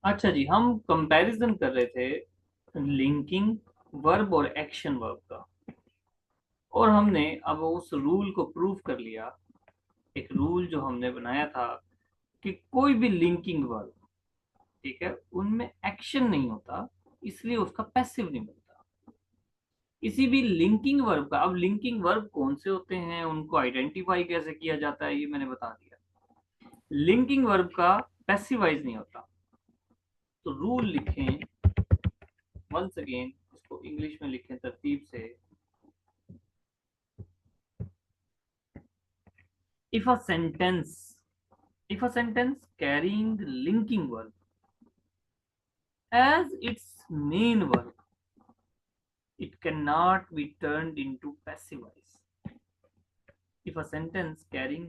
अच्छा जी, हम कंपैरिजन कर रहे थे लिंकिंग वर्ब और एक्शन वर्ब का। और हमने अब उस रूल को प्रूव कर लिया। एक रूल जो हमने बनाया था कि कोई भी लिंकिंग वर्ब, ठीक है, उनमें एक्शन नहीं होता, इसलिए उसका पैसिव नहीं बनता। किसी भी लिंकिंग वर्ब का, अब लिंकिंग वर्ब कौन से होते हैं, उनको आइडेंटिफाई कैसे किया जाता है, ये मैंने बता दिया। लिंकिंग वर्ब का पैसिवाइज नहीं होता। तो रूल लिखें वंस अगेन, इसको इंग्लिश में लिखें तरतीब से। if a sentence if a sentence carrying linking verb as its main verb, it cannot be turned into passive voice. If a sentence carrying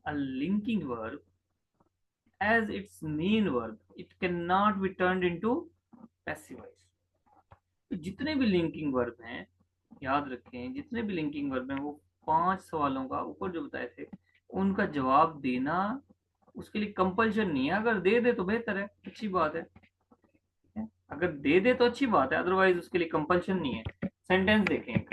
a linking verb as its main verb, it cannot be turned into passive voice. तो जितने भी linking verb हैं, याद रखें, जितने भी linking verb हैं वो 5 सवालों का ऊपर जो बताए थे उनका जवाब देना उसके लिए कंपल्शन नहीं है। अगर दे दे तो बेहतर है, अच्छी बात है। अगर दे दे तो अच्छी बात है, अदरवाइज उसके लिए कंपल्शन नहीं है। सेंटेंस देखें एक।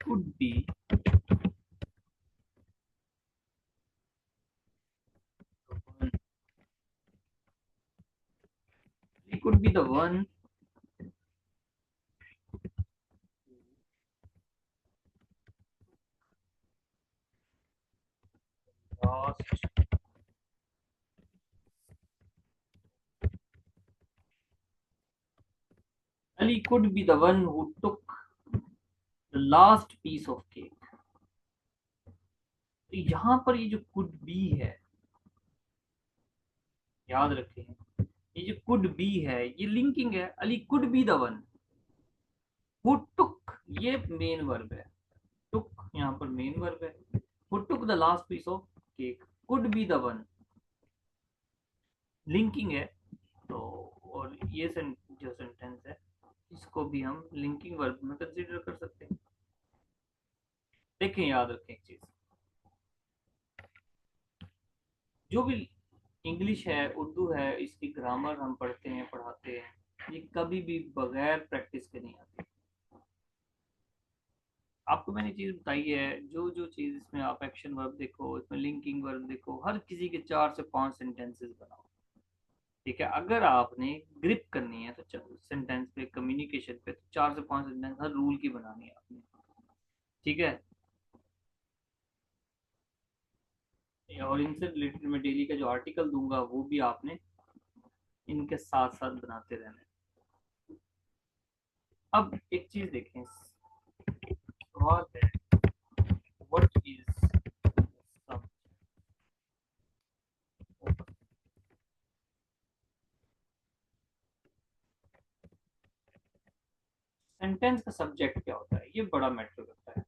Could be could be the one lost Ali could be the one who took the last piece of cake। तो यहाँ पर ये जो कुड बी है, याद रखें, ये जो कुड बी है ये लिंकिंग है। Ali could be the one who took, ये मेन वर्ब है। टुक यहाँ पर मेन वर्ब है। Who took the last piece of cake, could be the one, linking है। तो और ये जो सेंटेंस है इसको भी हम लिंकिंग वर्ब में कंसीडर कर सकते हैं। देखें, याद रखें एक चीज, जो भी इंग्लिश है, उर्दू है, इसकी ग्रामर हम पढ़ते हैं, पढ़ाते हैं, ये कभी भी बगैर प्रैक्टिस के नहीं आती। आपको मैंने चीज बताई है, जो जो चीज इसमें आप एक्शन वर्ब देखो, इसमें लिंकिंग वर्ब देखो, हर किसी के 4 से 5 सेंटेंसेस बनाओ। ठीक है, अगर आपने ग्रिप करनी है तो सेंटेंस पे, कम्युनिकेशन पे, तो 4 से 5 सेंटेंस हर रूल की बनानी है आपने। ठीक है, और इनसे रिलेटेड मैं डेली का जो आर्टिकल दूंगा वो भी आपने इनके साथ साथ बनाते रहना है। अब एक चीज देखें, सवाल है, व्हाट इज सेंटेंस का सब्जेक्ट क्या होता है, ये बड़ा मैटर करता है।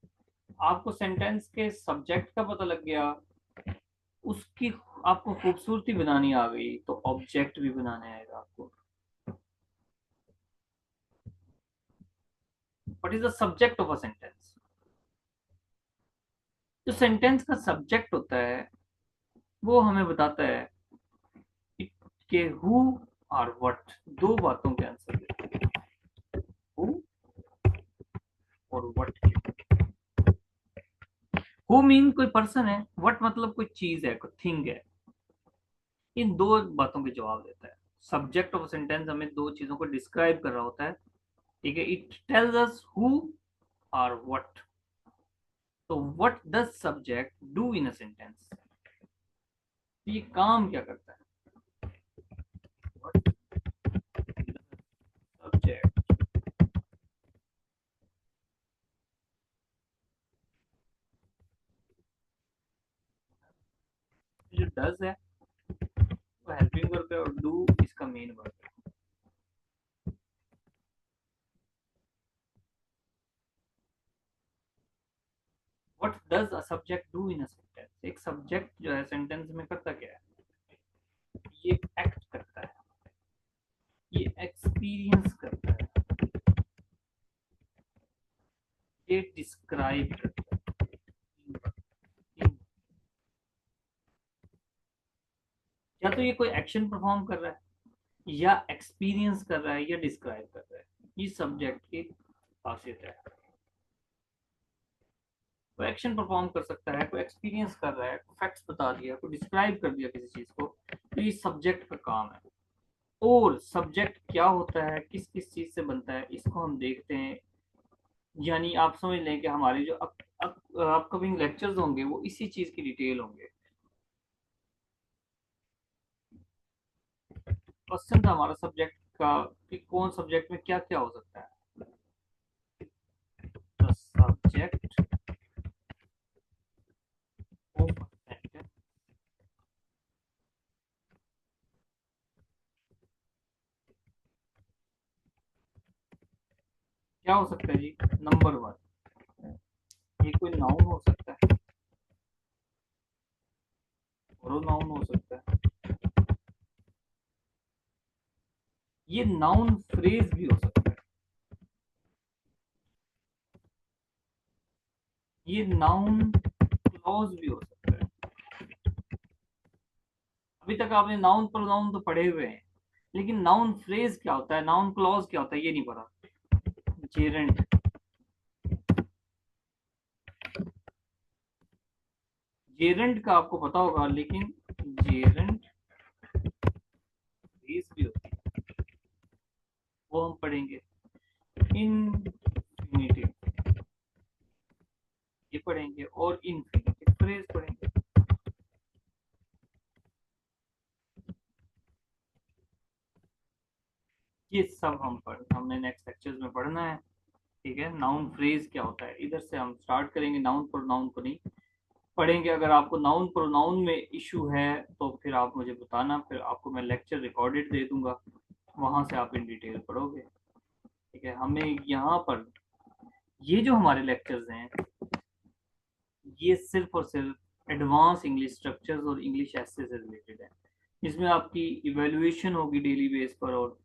आपको सेंटेंस के सब्जेक्ट का पता लग गया, उसकी आपको खूबसूरती बनानी आ गई, तो ऑब्जेक्ट भी बनाने आएगा आपको। What is the subject of a sentence? जो सेंटेंस का सब्जेक्ट होता है वो हमें बताता है कि हु और व्हाट, दो बातों के आंसर देते हैं, हु और व्हाट। हु मीन कोई पर्सन है, व्हाट मतलब कोई चीज है, कोई थिंग है। इन दो बातों के जवाब देता है। सब्जेक्ट ऑफ सेंटेंस हमें दो चीजों को डिस्क्राइब कर रहा होता है। ठीक है, इट टेल्स अस हु और व्हाट। तो what does subject do in a sentence, ये काम क्या करता है? व्हाट सब्जेक्ट, जो डज है वो हेल्पिंग वर्ब है और डू इसका मेन वर्ब है। What does a subject do in a sentence, एक सब्जेक्ट जो है सेंटेंस में करता क्या है? ये एक्ट करता है, ये एक्सपीरियंस करता है, ये डिस्क्राइब करता है। तो ये कोई एक्शन परफॉर्म कर रहा है या एक्सपीरियंस कर रहा है या डिस्क्राइब कर रहा है, ये सब्जेक्ट की खासियत है। कोई एक्शन परफॉर्म कर सकता है, कोई एक्सपीरियंस कर रहा है, कोई फैक्ट्स बता दिया, कोई डिस्क्राइब कर दिया किसी चीज को, तो ये सब्जेक्ट का काम है। और सब्जेक्ट क्या होता है, किस किस चीज से बनता है, इसको हम देखते हैं। यानी आप समझ लें कि हमारे जो अपकमिंग लेक्चर्स होंगे वो इसी चीज की डिटेल होंगे। क्वेश्चन था हमारा सब्जेक्ट का कि कौन सब्जेक्ट में क्या क्या हो सकता है। सब्जेक्ट ऑफ क्या हो सकता है जी। नंबर वन, ये कोई नाउन हो सकता है, प्रोनाउन हो सकता है, ये नाउन फ्रेज भी हो सकता है, ये नाउन क्लॉज भी हो सकता है। अभी तक आपने नाउन प्रोनाउन तो पढ़े हुए हैं, लेकिन नाउन फ्रेज क्या होता है, नाउन क्लॉज क्या होता है, ये नहीं पढ़ा। जेरेंट, जेरेंट का आपको पता होगा, लेकिन जेरेंट फ्रेज भी होती है, वो हम पढ़ेंगे। इनफिनिटिव ये पढ़ेंगे और इनफिनिटिव फ्रेज पढ़ेंगे। ये सब हमने नेक्स्ट लेक्चर्स में पढ़ना है। ठीक है, नाउन फ्रेज क्या होता है इधर से हम स्टार्ट करेंगे, नाउन प्रोनाउन को नहीं पढ़ेंगे। अगर आपको नाउन प्रोनाउन में इशू है तो फिर आप मुझे बताना, फिर आपको मैं लेक्चर रिकॉर्डेड दे दूंगा, वहां से आप इन डिटेल पढ़ोगे। ठीक है, हमें यहाँ पर ये जो हमारे लेक्चर्स हैं ये सिर्फ और सिर्फ एडवांस इंग्लिश स्ट्रक्चर्स और इंग्लिश एसे से रिलेटेड है। इसमें आपकी इवेल्युएशन होगी डेली बेस पर, और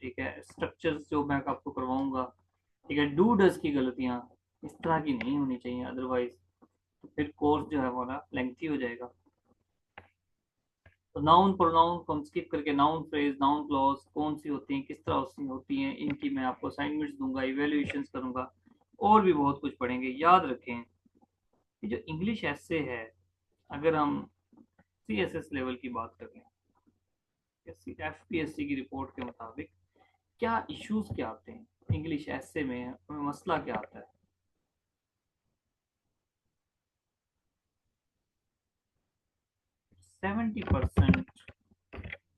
ठीक है स्ट्रक्चर्स जो मैं आपको करवाऊंगा, ठीक है डू डज की गलतियां इस तरह की नहीं होनी चाहिए, अदरवाइज तो फिर कोर्स जो है हमारा लेंथी हो जाएगा। तो नाउन प्रोनाउन को हम स्किप करके नाउन फ्रेज, नाउन क्लॉज कौन सी होती हैं, किस तरह से होती हैं, इनकी मैं आपको असाइनमेंट्स दूंगा, इवेल्युएशंस करूंगा, और भी बहुत कुछ पढ़ेंगे। याद रखें कि जो इंग्लिश ऐसे है, अगर हम CSS लेवल की बात करें, FPSC की रिपोर्ट के मुताबिक क्या इश्यूज क्या आते हैं इंग्लिश ऐसे में, मसला क्या आता है। 70%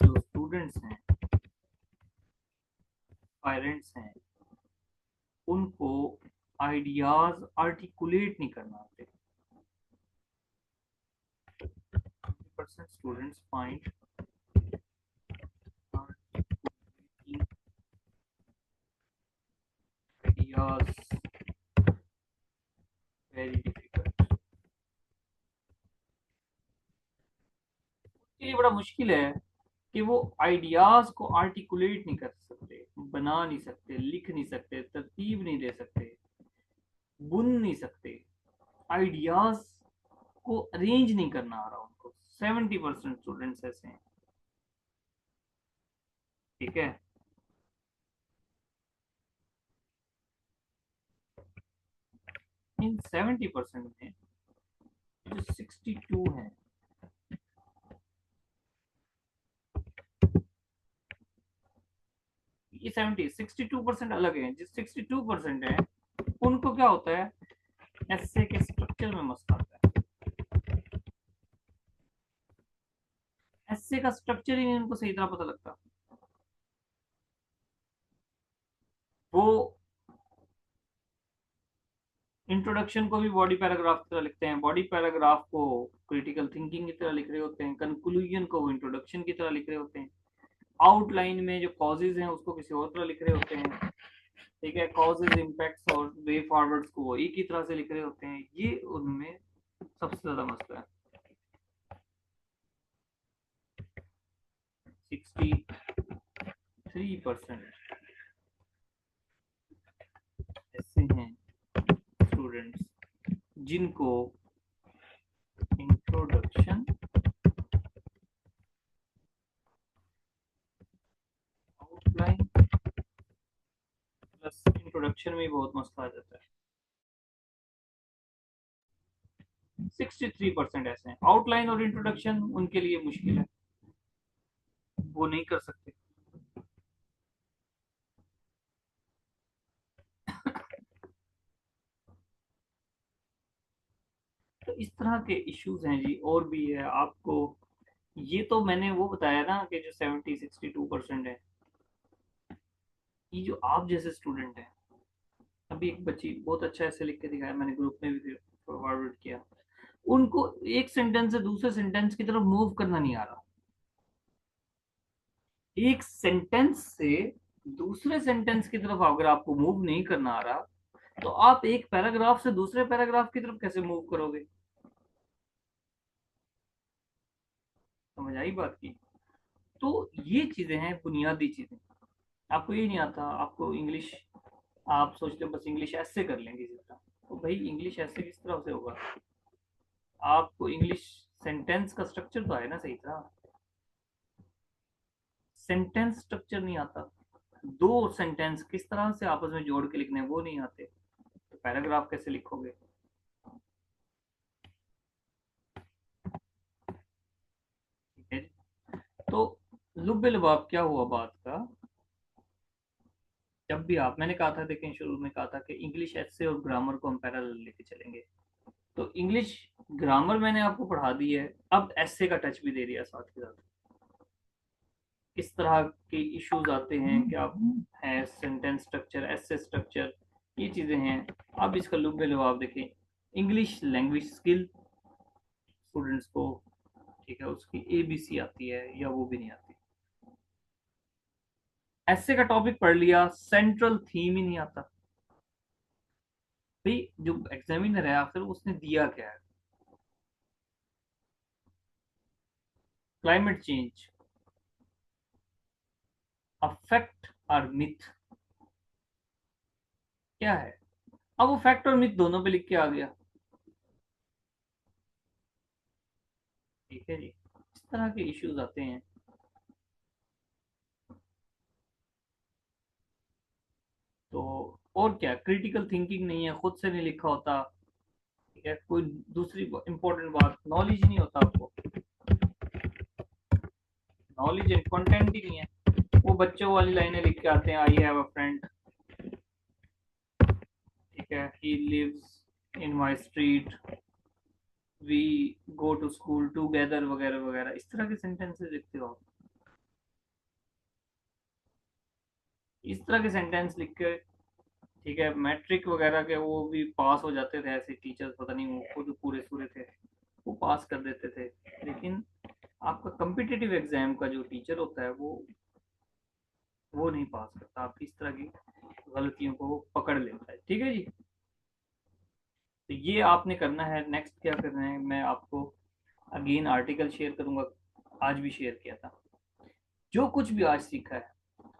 जो स्टूडेंट्स हैं, पेरेंट्स हैं, उनको आइडियाज आर्टिकुलेट नहीं करना आते। 70% students find ideas very difficult. ये बड़ा मुश्किल है कि वो आइडियाज को आर्टिकुलेट नहीं कर सकते, बना नहीं सकते, लिख नहीं सकते, तरतीब नहीं दे सकते, बुन नहीं सकते, आइडियाज को अरेंज नहीं करना आ रहा उनको। 70% स्टूडेंट्स ऐसे हैं। ठीक है, इन 70% में जो 62 है, ये 62% अलग है। जिस 62% है उनको क्या होता है, एसे के स्ट्रक्चर में मसला आता है। एसे का स्ट्रक्चर ही नहीं उनको सही तरह पता लगता। वो इंट्रोडक्शन को भी बॉडी पैराग्राफ की तरह लिखते हैं, बॉडी पैराग्राफ को क्रिटिकल थिंकिंग की तरह लिख रहे होते हैं, कंक्लूजन को वो इंट्रोडक्शन की तरह लिख रहे होते हैं, आउटलाइन में जो कॉजेज हैं उसको किसी और तरह लिख रहे होते हैं। ठीक है, कॉजेज, इम्पैक्ट्स और वे फॉरवर्ड्स को वो एक ही तरह से लिख रहे होते हैं। ये उनमें सबसे ज्यादा मसला है। 63% ऐसे हैं स्टूडेंट्स जिनको इंट्रोडक्शन इंट्रोडक्शन में बहुत मसला आ जाता है। 63% ऐसे हैं, आउटलाइन और इंट्रोडक्शन उनके लिए मुश्किल है, वो नहीं कर सकते। तो इस तरह के इश्यूज हैं जी, और भी है आपको। ये तो मैंने वो बताया ना कि जो 62% है, ये जो आप जैसे स्टूडेंट हैं। अभी एक बच्ची बहुत अच्छा ऐसे लिख के दिखाया, मैंने ग्रुप में भी फॉरवर्ड किया। उनको एक सेंटेंस से दूसरे सेंटेंस की तरफ मूव करना नहीं आ रहा। एक सेंटेंस से दूसरे सेंटेंस की तरफ अगर आपको मूव नहीं करना आ रहा, तो आप एक पैराग्राफ से दूसरे पैराग्राफ की तरफ कैसे मूव करोगे? समझ आई बात की? तो ये चीजें हैं, बुनियादी चीजें। आपको ये नहीं आता, आपको इंग्लिश, आप सोचते हो बस इंग्लिश ऐसे कर लेंगे किसी तरह। तो भाई इंग्लिश ऐसे किस तरह से होगा? आपको इंग्लिश सेंटेंस का स्ट्रक्चर तो है ना सही तरह। सेंटेंस स्ट्रक्चर नहीं आता, दो सेंटेंस किस तरह से आपस में जोड़ के लिखने हैं वो नहीं आते, तो पैराग्राफ कैसे लिखोगे? ठीक है। तो लुब्बे लुबाब क्या हुआ बात का? जब भी आप, मैंने कहा था, देखें शुरू में कहा था कि इंग्लिश एसे और ग्रामर को हम पैरेलल लेके चलेंगे। तो इंग्लिश ग्रामर मैंने आपको पढ़ा दी है, अब एसे का टच भी दे दिया साथ के साथ। किस तरह के इश्यूज आते हैं, क्या है सेंटेंस स्ट्रक्चर, एसे स्ट्रक्चर, ये चीजें हैं। अब इसका लुब्बे लुभाव देखें। इंग्लिश लैंग्वेज स्किल स्टूडेंट्स को, ठीक है, उसकी ABC आती है या वो भी नहीं आती। ऐसे का टॉपिक पढ़ लिया, सेंट्रल थीम ही नहीं आता। भाई जो एग्जामिनर है आखिर उसने दिया क्या है? क्लाइमेट चेंज, अफेक्ट और मिथ, क्या है? अब वो फैक्ट और मिथ दोनों पे लिख के आ गया। ठीक है जी, इस तरह के इश्यूज आते हैं। तो और क्या, क्रिटिकल थिंकिंग नहीं है, खुद से नहीं लिखा होता। ठीक है, कोई दूसरी इंपॉर्टेंट बात, नॉलेज नहीं होता आपको, नॉलेज एंड कंटेंट ही नहीं है। वो बच्चों वाली लाइनें लिख के आते हैं, आई हैव अ फ्रेंड, ठीक है, he lives in my street, we go to school together, वगैरह वगैरह, इस तरह के सेंटेंसेस लिखते हो आप। इस तरह के सेंटेंस लिख के, ठीक है, मैट्रिक वगैरह के वो भी पास हो जाते थे ऐसे टीचर्स, पता नहीं वो खुद पूरे सूरे थे, वो पास कर देते थे। लेकिन आपका कम्पिटिटिव एग्जाम का जो टीचर होता है वो नहीं पास करता, आप इस तरह की गलतियों को वो पकड़ लेता है। ठीक है जी, तो ये आपने करना है। नेक्स्ट क्या करना है, मैं आपको अगेन आर्टिकल शेयर करूंगा, आज भी शेयर किया था। जो कुछ भी आज सीखा है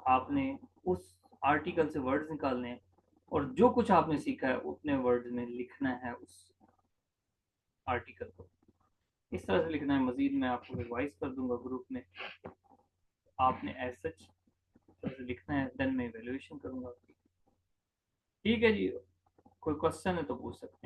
आपने, उस आर्टिकल से वर्ड्स निकालने हैं, और जो कुछ आपने सीखा है उतने वर्ड्स में लिखना है उस आर्टिकल को। इस तरह से लिखना है। मजीद मैं आपको रिवाइज कर दूंगा ग्रुप में, आपने एज सच तरह से लिखना है, देन मैं इवेल्युएशन करूंगा। ठीक है जी, कोई क्वेश्चन है तो पूछ सकते हैं।